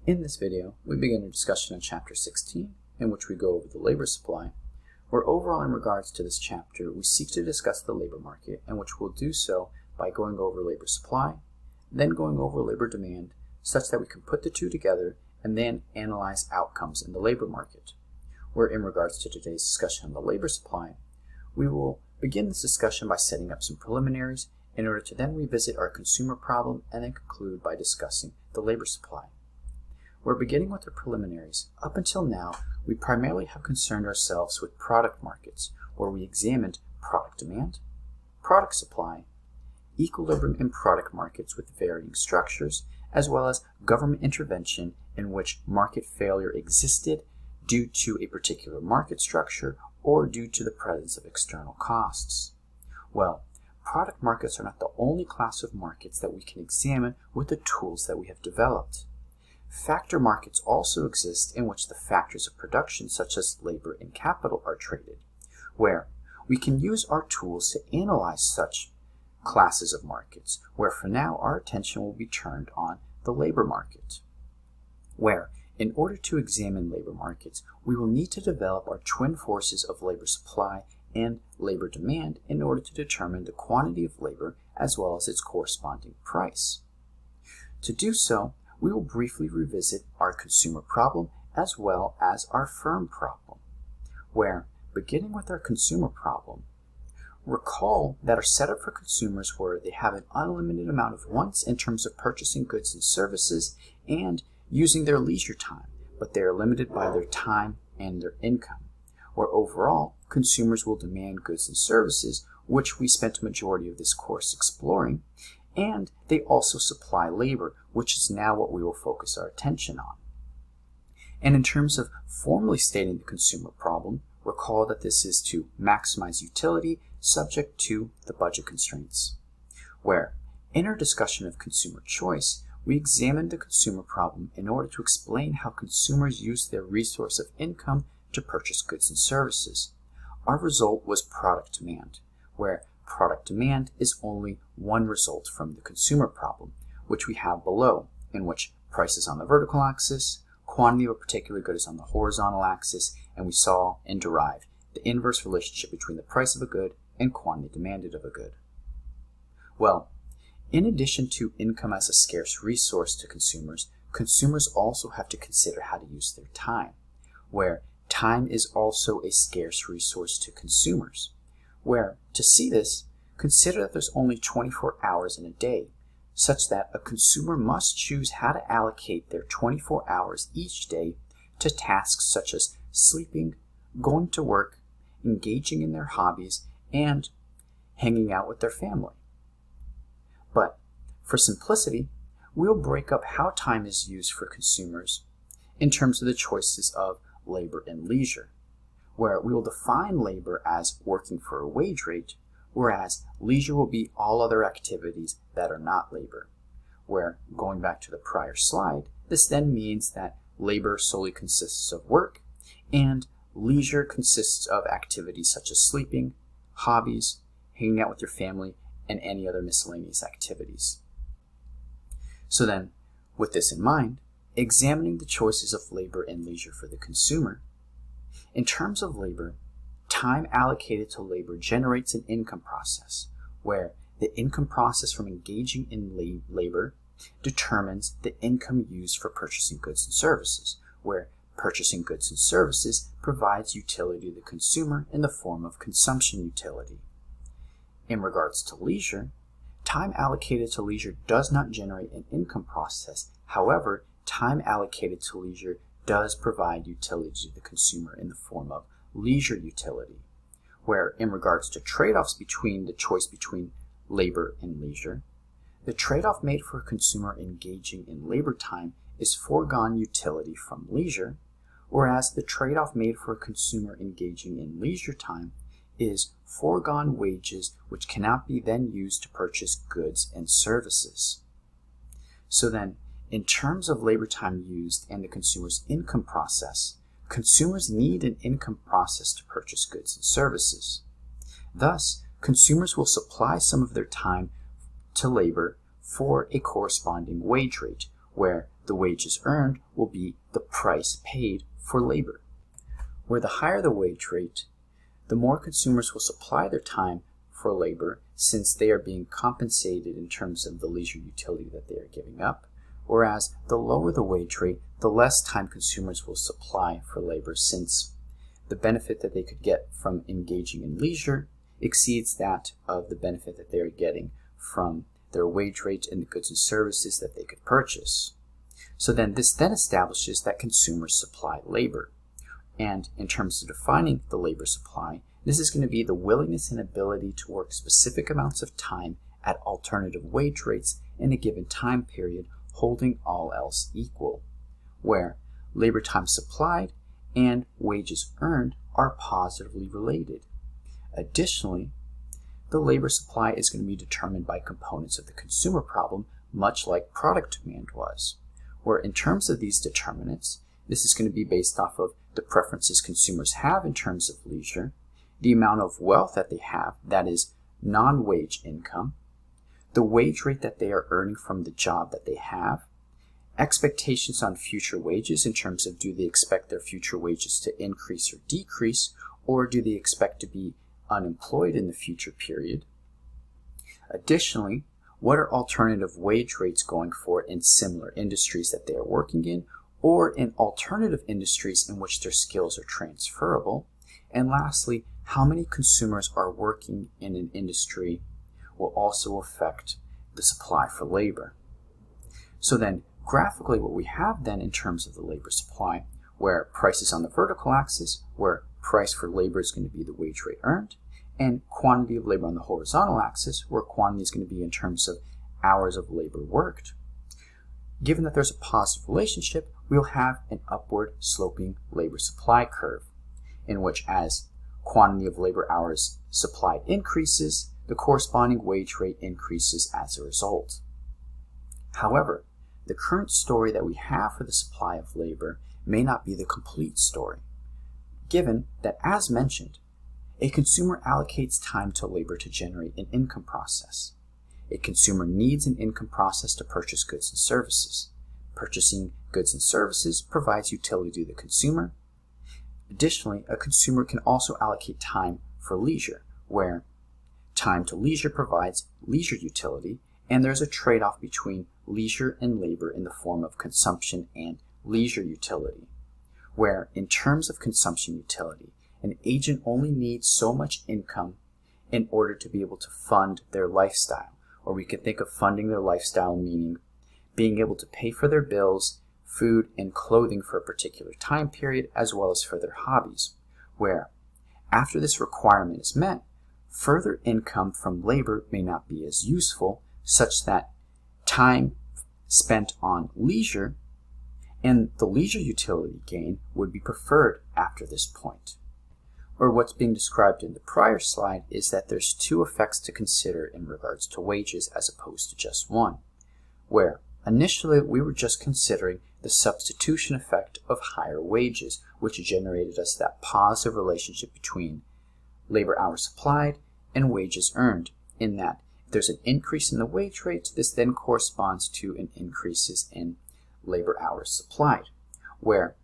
In this video, we begin a discussion on Chapter 16, in which we go over the labor supply, where overall in regards to this chapter, we seek to discuss the labor market, in which we'll do so by going over labor supply, then going over labor demand, such that we can put the two together and then analyze outcomes in the labor market. Where in regards to today's discussion on the labor supply, we will begin this discussion by setting up some preliminaries in order to then revisit our consumer problem and then conclude by discussing the labor supply. We're beginning with the preliminaries. Up until now, we primarily have concerned ourselves with product markets, where we examined product demand, product supply, equilibrium in product markets with varying structures, as well as government intervention in which market failure existed due to a particular market structure or due to the presence of external costs. Well, product markets are not the only class of markets that we can examine with the tools that we have developed. Factor markets also exist in which the factors of production such as labor and capital are traded, where we can use our tools to analyze such classes of markets, where for now our attention will be turned on the labor market, where in order to examine labor markets, we will need to develop our twin forces of labor supply and labor demand in order to determine the quantity of labor as well as its corresponding price. To do so, we will briefly revisit our consumer problem as well as our firm problem, where, beginning with our consumer problem, recall that our setup for consumers where they have an unlimited amount of wants in terms of purchasing goods and services and using their leisure time, but they are limited by their time and their income, where overall consumers will demand goods and services, which we spent a majority of this course exploring, and they also supply labor, which is now what we will focus our attention on. And in terms of formally stating the consumer problem, recall that this is to maximize utility subject to the budget constraints, where in our discussion of consumer choice, we examined the consumer problem in order to explain how consumers use their resource of income to purchase goods and services. Our result was product demand, where product demand is only one result from the consumer problem, which we have below, in which price is on the vertical axis, quantity of a particular good is on the horizontal axis, and we saw and derived the inverse relationship between the price of a good and quantity demanded of a good. Well, in addition to income as a scarce resource to consumers, consumers also have to consider how to use their time, where time is also a scarce resource to consumers, where, to see this, consider that there's only 24 hours in a day, such that a consumer must choose how to allocate their 24 hours each day to tasks such as sleeping, going to work, engaging in their hobbies, and hanging out with their family. But for simplicity, we'll break up how time is used for consumers in terms of the choices of labor and leisure, where we will define labor as working for a wage rate, whereas leisure will be all other activities that are not labor, where, going back to the prior slide, this then means that labor solely consists of work, and leisure consists of activities such as sleeping, hobbies, hanging out with your family, and any other miscellaneous activities. So then, with this in mind, examining the choices of labor and leisure for the consumer, in terms of labor, time allocated to labor generates an income process, where the income process from engaging in labor determines the income used for purchasing goods and services, where purchasing goods and services provides utility to the consumer in the form of consumption utility. In regards to leisure, time allocated to leisure does not generate an income process. However, time allocated to leisure does provide utility to the consumer in the form of leisure utility, where in regards to trade-offs between the choice between labor and leisure, the trade-off made for a consumer engaging in labor time is foregone utility from leisure, whereas the trade-off made for a consumer engaging in leisure time is foregone wages which cannot be then used to purchase goods and services. So then, in terms of labor time used and the consumer's income process, consumers need an income process to purchase goods and services. Thus, consumers will supply some of their time to labor for a corresponding wage rate, where the wages earned will be the price paid for labor. Where the higher the wage rate, the more consumers will supply their time for labor since they are being compensated in terms of the leisure utility that they are giving up. Whereas the lower the wage rate, the less time consumers will supply for labor since the benefit that they could get from engaging in leisure exceeds that of the benefit that they are getting from their wage rate and the goods and services that they could purchase. So this then establishes that consumers supply labor. And in terms of defining the labor supply, this is going to be the willingness and ability to work specific amounts of time at alternative wage rates in a given time period, holding all else equal, where labor time supplied and wages earned are positively related. Additionally, the labor supply is going to be determined by components of the consumer problem, much like product demand was, where in terms of these determinants, this is going to be based off of the preferences consumers have in terms of leisure, the amount of wealth that they have, that is non-wage income, the wage rate that they are earning from the job that they have, expectations on future wages in terms of do they expect their future wages to increase or decrease, or do they expect to be unemployed in the future period. Additionally, what are alternative wage rates going for in similar industries that they are working in, or in alternative industries in which their skills are transferable. And lastly, how many consumers are working in an industry will also affect the supply for labor. So then graphically what we have then in terms of the labor supply, where price is on the vertical axis, where price for labor is going to be the wage rate earned, and quantity of labor on the horizontal axis, where quantity is going to be in terms of hours of labor worked. Given that there's a positive relationship, we'll have an upward sloping labor supply curve, in which as quantity of labor hours supplied increases, the corresponding wage rate increases as a result. However, the current story that we have for the supply of labor may not be the complete story, given that, as mentioned, a consumer allocates time to labor to generate an income process. A consumer needs an income process to purchase goods and services. Purchasing goods and services provides utility to the consumer. Additionally, a consumer can also allocate time for leisure, where time to leisure provides leisure utility, and there's a trade-off between leisure and labor in the form of consumption and leisure utility, where in terms of consumption utility, an agent only needs so much income in order to be able to fund their lifestyle. Or we could think of funding their lifestyle meaning being able to pay for their bills, food, and clothing for a particular time period, as well as for their hobbies, where after this requirement is met, further income from labor may not be as useful, such that time spent on leisure and the leisure utility gain would be preferred after this point. Or what's being described in the prior slide is that there's two effects to consider in regards to wages as opposed to just one, where initially we were just considering the substitution effect of higher wages, which generated us that positive relationship between labor hours supplied and wages earned, in that if there's an increase in the wage rate, this then corresponds to an increases in labor hours supplied, where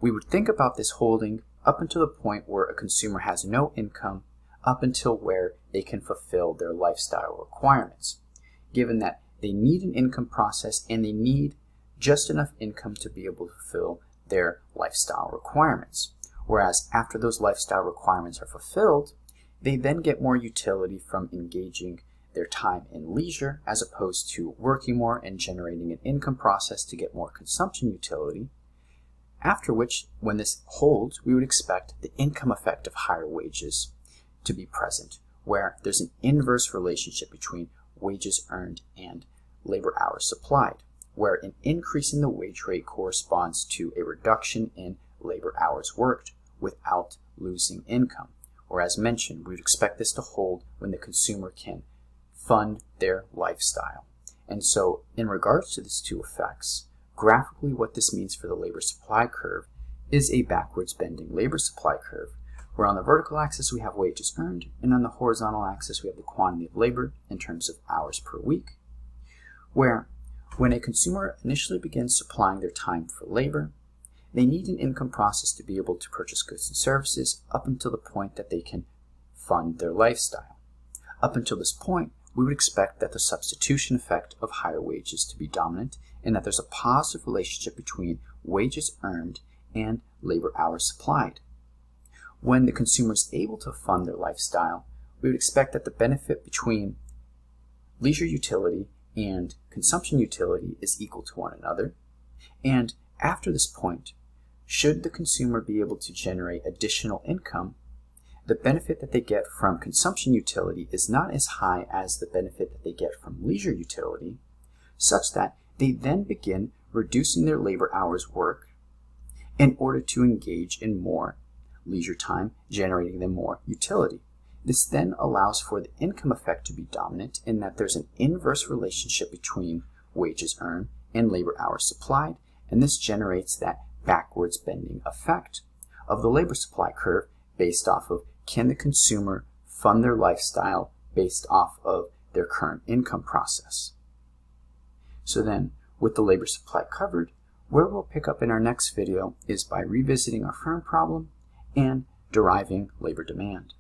we would think about this holding up until the point where a consumer has no income, up until where they can fulfill their lifestyle requirements, given that they need an income process and they need just enough income to be able to fulfill their lifestyle requirements. Whereas after those lifestyle requirements are fulfilled, they then get more utility from engaging their time in leisure as opposed to working more and generating an income process to get more consumption utility. After which, when this holds, we would expect the income effect of higher wages to be present, where there's an inverse relationship between wages earned and labor hours supplied, where an increase in the wage rate corresponds to a reduction in labor hours worked without losing income. Or as mentioned, we would expect this to hold when the consumer can fund their lifestyle. And so in regards to these two effects, graphically what this means for the labor supply curve is a backwards bending labor supply curve, where on the vertical axis we have wages earned, and on the horizontal axis we have the quantity of labor in terms of hours per week, where When a consumer initially begins supplying their time for labor, they need an income process to be able to purchase goods and services up until the point that they can fund their lifestyle. Up until this point, we would expect that the substitution effect of higher wages to be dominant and that there's a positive relationship between wages earned and labor hours supplied. When the consumer is able to fund their lifestyle, we would expect that the benefit between leisure utility and consumption utility is equal to one another. And after this point, should the consumer be able to generate additional income, the benefit that they get from consumption utility is not as high as the benefit that they get from leisure utility, such that they then begin reducing their labor hours work in order to engage in more leisure time, generating them more utility. This then allows for the income effect to be dominant in that there's an inverse relationship between wages earned and labor hours supplied, and this generates that backwards bending effect of the labor supply curve based off of can the consumer fund their lifestyle based off of their current income process. So then, with the labor supply covered, where we'll pick up in our next video is by revisiting our firm problem and deriving labor demand.